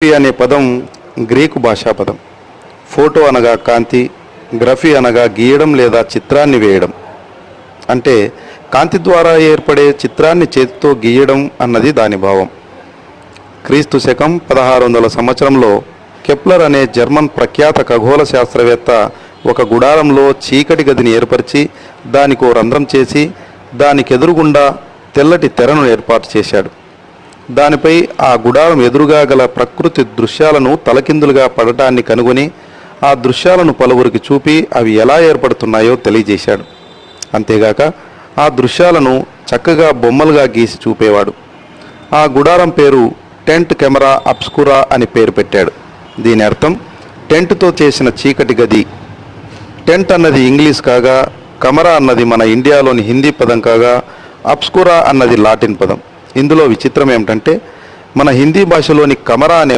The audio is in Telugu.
అనే పదం గ్రీకు భాషా పదం. ఫోటో అనగా కాంతి, గ్రఫీ అనగా గీయడం లేదా చిత్రాన్ని వేయడం. అంటే కాంతి ద్వారా ఏర్పడే చిత్రాన్ని చేతితో గీయడం అన్నది దాని భావం. క్రీస్తు శకం 1600 సంవత్సరంలో కెప్లర్ అనే జర్మన్ ప్రఖ్యాత ఖగోళ శాస్త్రవేత్త ఒక గుడారంలో చీకటి గదిని ఏర్పరిచి దానికో రంధ్రం చేసి దానికెదురుగుండా తెల్లటి తెరను ఏర్పాటు చేశాడు. దానిపై ఆ గుడారం ఎదురుగా గల ప్రకృతి దృశ్యాలను తలకిందులుగా పడటాన్ని కనుగొని ఆ దృశ్యాలను పలువురికి చూపి అవి ఎలా ఏర్పడుతున్నాయో తెలియజేశాడు. అంతేగాక ఆ దృశ్యాలను చక్కగా బొమ్మలుగా గీసి చూపేవాడు. ఆ గుడారం పేరు టెంట్ కెమెరా అబ్స్కురా అని పేరు పెట్టాడు. దీని అర్థం టెంట్తో చేసిన చీకటి గది. టెంట్ అన్నది ఇంగ్లీష్ కాగా, కమరా అన్నది మన ఇండియాలోని హిందీ పదం కాగా, అబ్స్కురా అన్నది లాటిన్ పదం. ఇందులో విచిత్రం ఏమిటంటే మన హిందీ భాషలోని కమరా అనే